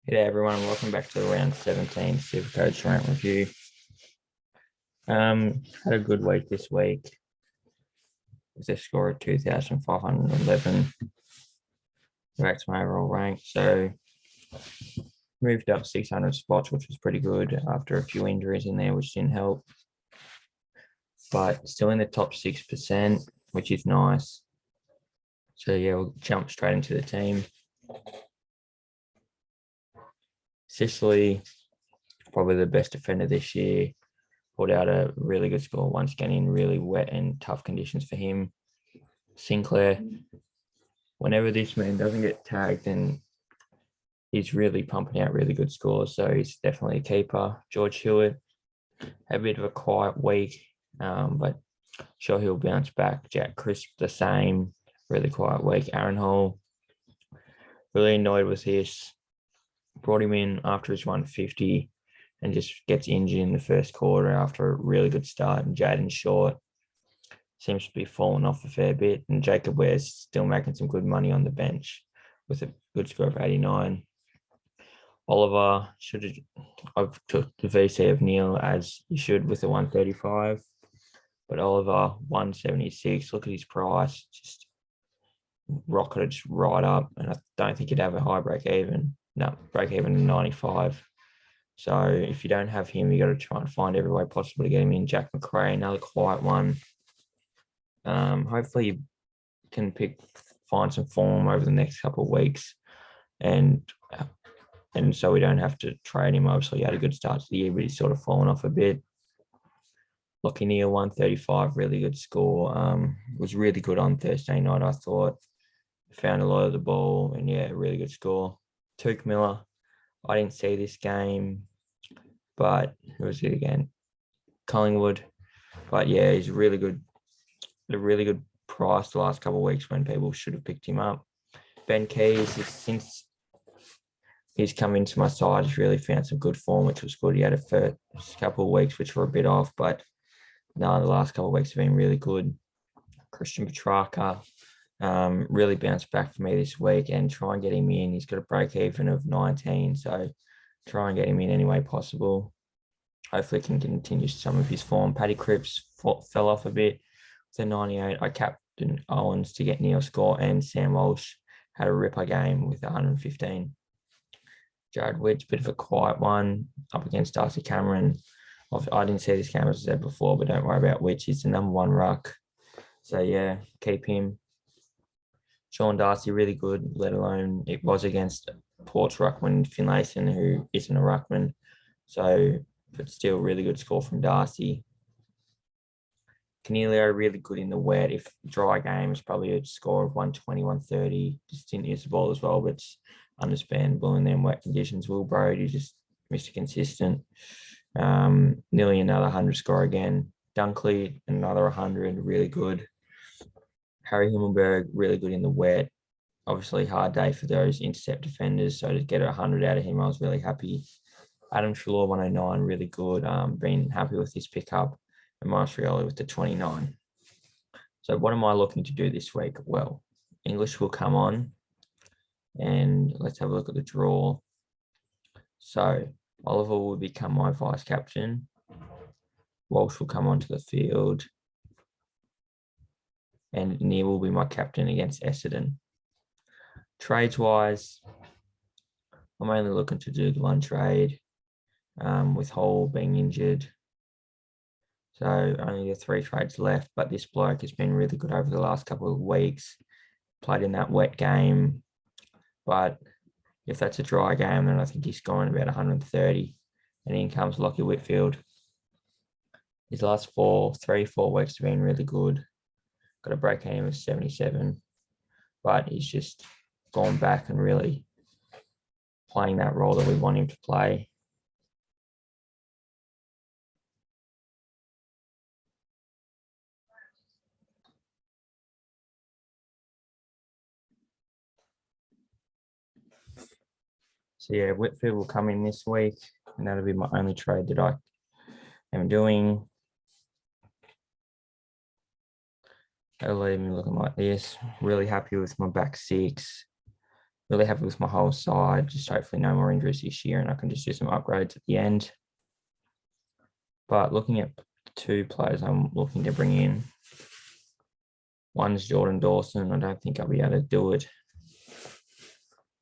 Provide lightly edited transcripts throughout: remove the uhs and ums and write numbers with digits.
G'day everyone, and welcome back to the round 17 Supercoach rank review. Had a good week this week with a score of 2,511. Back to my overall rank, so moved up 600 spots, which was pretty good after a few injuries in there, which didn't help. But still in the top 6%, which is nice. So yeah, we'll jump straight into the team. Sicily, probably the best defender this year. Pulled out a really good score once again in really wet and tough conditions for him. Sinclair, whenever this man doesn't get tagged, then he's really pumping out really good scores. So he's definitely a keeper. George Hewitt had a bit of a quiet week, but sure he'll bounce back. Jack Crisp, the same, really quiet week. Aaron Hall, really annoyed with this. Brought him in after his 150 and just gets injured in the first quarter after a really good start. And Jaden Short seems to be falling off a fair bit. And Jacob Ware's still making some good money on the bench with a good score of 89. Oliver I've took the VC of Neil as you should with a 135. But Oliver, 176. Look at his price. Just rocketed right up. And I don't think he'd have a high break even. No, break even 95. So if you don't have him, you got to try and find every way possible to get him in. Jack McRae, another quiet one. Hopefully you can find some form over the next couple of weeks, and so we don't have to trade him. Obviously, he had a good start to the year, but he's sort of fallen off a bit. Lockie Neal, 135, really good score. Was really good on Thursday night, I thought. Found a lot of the ball, and yeah, really good score. Took Miller, I didn't see this game, but who was it again? Collingwood. But yeah, he's really good. A really good price the last couple of weeks when people should have picked him up. Ben Keys, since he's come into my side, he's really found some good form, which was good. He had a first couple of weeks which were a bit off, but no, the last couple of weeks have been really good. Christian Petrarca really bounced back for me this week, and try and get him in. He's got a break even of 19, so try and get him in any way possible. Hopefully can continue some of his form. Paddy Cripps fell off a bit with a 98. I captained Owens to get Neil score, and Sam Walsh had a ripper game with 115. Jared Witt's bit of a quiet one up against Darcy Cameron. I didn't see this game, as I said before, but don't worry about Witch. He's the number one ruck. So yeah, keep him. Sean Darcy, really good, let alone it was against Port's ruckman Finlayson, who isn't a ruckman. So, but still really good score from Darcy. Canelio, really good in the wet. If dry games, probably a score of 120, 130. Just didn't use the ball as well, but it's understandable in them wet conditions. Will Brody just Mr. Consistent. Nearly another 100 score again. Dunkley, another 100, really good. Harry Himmelberg, really good in the wet. Obviously, hard day for those intercept defenders. So to get 100 out of him, I was really happy. Adam Treloar, 109, really good. Been happy with his pickup. And Marcioli with the 29. So what am I looking to do this week? Well, English will come on. And let's have a look at the draw. So Oliver will become my vice captain. Walsh will come onto the field. And Neil will be my captain against Essendon. Trades-wise, I'm only looking to do the one trade with Hall being injured. So only the 3 trades left, but this bloke has been really good over the last couple of weeks. Played in that wet game, but if that's a dry game, then I think he's scoring about 130. And in comes Lockie Whitfield. His last 4 weeks have been really good. Got a break aim of 77, but he's just gone back and really playing that role that we want him to play. So yeah, Whitfield will come in this week, and that'll be my only trade that I am doing. That'll leave me looking like this. Really happy with my back 6. Really happy with my whole side. Just hopefully no more injuries this year and I can just do some upgrades at the end. But looking at 2 players I'm looking to bring in, one's Jordan Dawson. I don't think I'll be able to do it.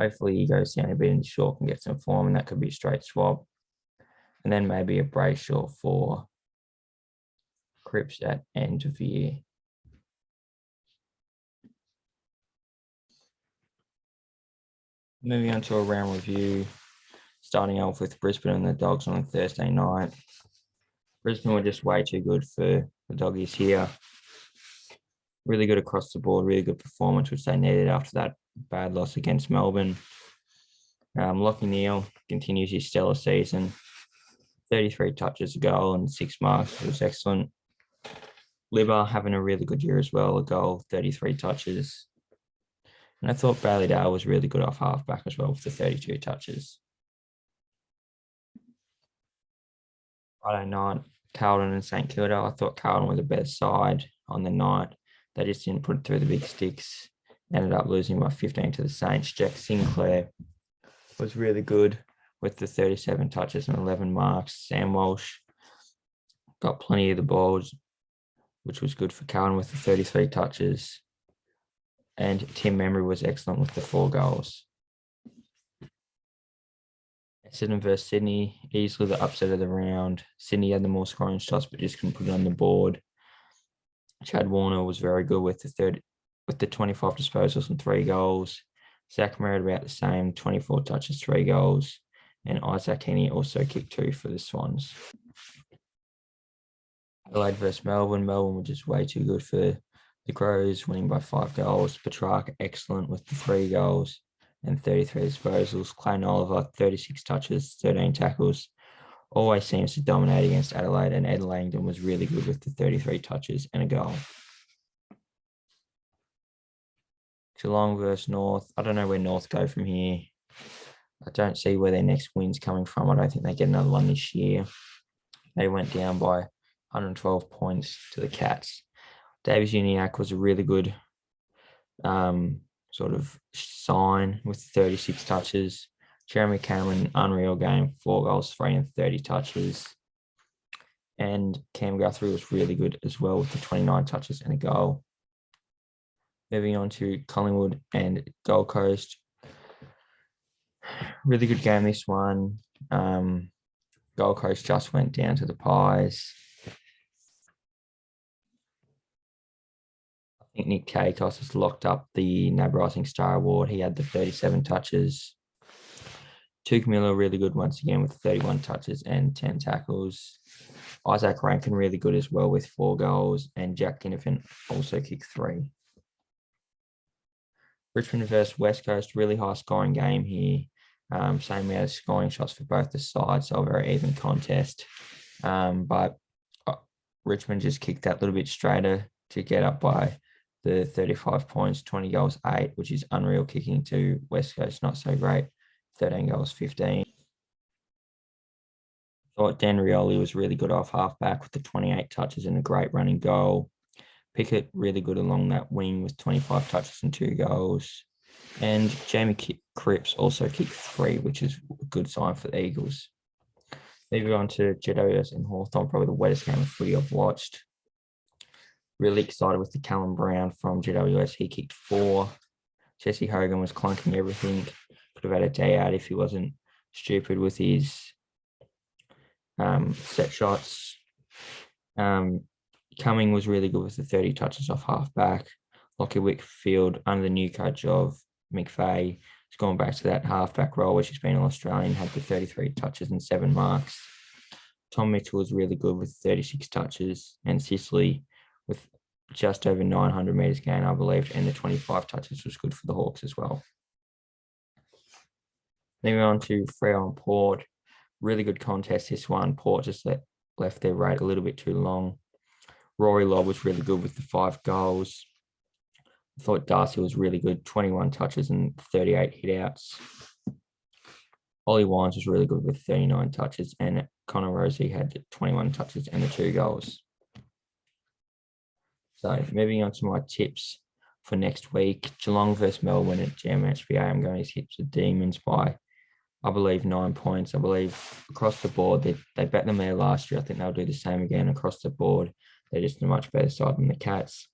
Hopefully he goes down a bit and short and get some form, and that could be a straight swap. And then maybe a Brayshaw for Cripps at end of the year. Moving on to a round review, starting off with Brisbane and the Dogs on Thursday night. Brisbane were just way too good for the Doggies here. Really good across the board, really good performance, which they needed after that bad loss against Melbourne. Lockie Neal continues his stellar season. 33 touches, a goal and 6 marks. It was excellent. Libba having a really good year as well, a goal, 33 touches. And I thought Bailey Dale was really good off halfback as well with the 32 touches. Friday night, Carlton and St Kilda. I thought Carlton were the best side on the night. They just didn't put it through the big sticks. Ended up losing by 15 to the Saints. Jack Sinclair was really good with the 37 touches and 11 marks. Sam Walsh got plenty of the balls, which was good for Carlton with the 33 touches. And Tim Memory was excellent with the 4 goals. Essendon versus Sydney, easily the upset of the round. Sydney had the more scoring shots, but just couldn't put it on the board. Chad Warner was very good with the 25 disposals and 3 goals. Zach Merritt about the same, 24 touches, 3 goals. And Isaac Heaney also kicked 2 for the Swans. Adelaide versus Melbourne. Melbourne were just way too good for the Crows, winning by 5 goals. Petrarch excellent with the 3 goals and 33 disposals. Clayton Oliver, 36 touches, 13 tackles. Always seems to dominate against Adelaide, and Ed Langdon was really good with the 33 touches and a goal. Geelong versus North. I don't know where North go from here. I don't see where their next win's coming from. I don't think they get another one this year. They went down by 112 points to the Cats. Davis Uniacke was a really good sort of sign with 36 touches. Jeremy Cameron, unreal game, 4 goals, 3 and 30 touches. And Cam Guthrie was really good as well with the 29 touches and a goal. Moving on to Collingwood and Gold Coast. Really good game, this one. Gold Coast just went down to the Pies. I think Nick Kyrgios has locked up the NAB Rising Star Award. He had the 37 touches. Tuke Miller, really good once again with 31 touches and 10 tackles. Isaac Rankin, really good as well with 4 goals. And Jack Ginnivan also kicked 3. Richmond versus West Coast, really high scoring game here. Same amount of scoring shots for both the sides, so a very even contest. But Richmond just kicked that little bit straighter to get up by the 35 points, 20 goals, 8, which is unreal kicking to West Coast, not so great. 13 goals, 15. Thought Dan Rioli was really good off halfback with the 28 touches and a great running goal. Pickett really good along that wing with 25 touches and 2 goals. And Jamie Cripps also kicked 3, which is a good sign for the Eagles. Moving on to GWS and Hawthorn, probably the wettest game of footy I've watched. Really excited with the Callum Brown from GWS. He kicked 4. Jesse Hogan was clunking everything. Could have had a day out if he wasn't stupid with his set shots. Cumming was really good with the 30 touches off halfback. Lockie Whitfield, under the new coach of McVeigh, has gone back to that halfback role, which has been an Australian, had the 33 touches and 7 marks. Tom Mitchell was really good with 36 touches, and Sicily with just over 900 metres gain, I believe, and the 25 touches was good for the Hawks as well. Moving on to Freo and Port. Really good contest, this one. Port just left their rate a little bit too long. Rory Lobb was really good with the 5 goals. I thought Darcy was really good, 21 touches and 38 hitouts. Ollie Wines was really good with 39 touches, and Connor Rosie had 21 touches and the 2 goals. So moving on to my tips for next week. Geelong versus Melbourne at GMHBA. I'm going to hit the Demons by, I believe, 9 points. I believe across the board, they bet them there last year. I think they'll do the same again across the board. They're just a much better side than the Cats.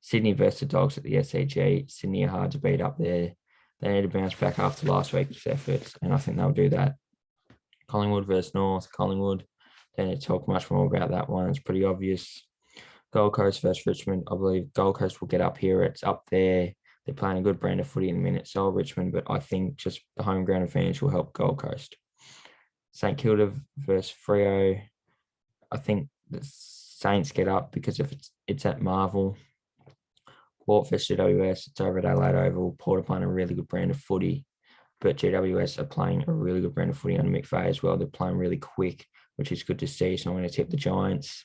Sydney versus the Dogs at the SCG. Sydney are hard to beat up there. They need to bounce back after last week's efforts, and I think they'll do that. Collingwood versus North. Collingwood, don't need to talk much more about that one. It's pretty obvious. Gold Coast versus Richmond. I believe Gold Coast will get up here. It's up there. They're playing a good brand of footy in the minute, so Richmond, but I think just the home ground advantage will help Gold Coast. St Kilda versus Freo. I think the Saints get up because if it's at Marvel. Port versus GWS, it's over at Adelaide Oval. Port are playing a really good brand of footy, but GWS are playing a really good brand of footy under McVeigh as well. They're playing really quick, which is good to see, so I'm going to tip the Giants.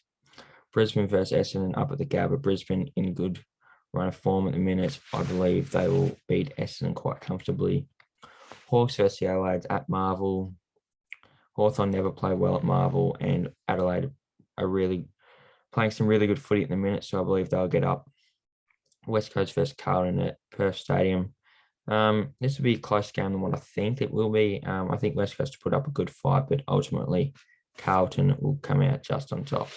Brisbane versus Essendon up at the Gabba. Brisbane in good run of form at the minute. I believe they will beat Essendon quite comfortably. Hawks versus the Adelaide's at Marvel. Hawthorn never play well at Marvel, and Adelaide are really playing some really good footy at the minute, so I believe they'll get up. West Coast versus Carlton at Perth Stadium. This will be a close game than what I think it will be. I think West Coast will put up a good fight, but ultimately Carlton will come out just on top.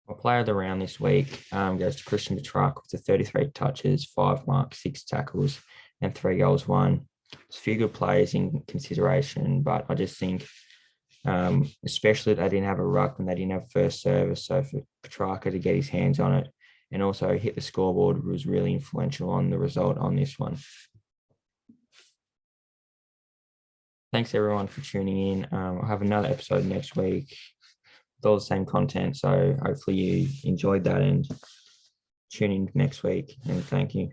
My player of the round this week goes to Christian Petrarch with the 33 touches, 5 marks, 6 tackles, and 3 goals won. There's a few good players in consideration, but I just think, especially that they didn't have a ruck and they didn't have first service, so for Petrarch to get his hands on it and also hit the scoreboard was really influential on the result on this one. Thanks everyone for tuning in. I'll have another episode next week with all the same content. So hopefully you enjoyed that and tune in next week. And thank you.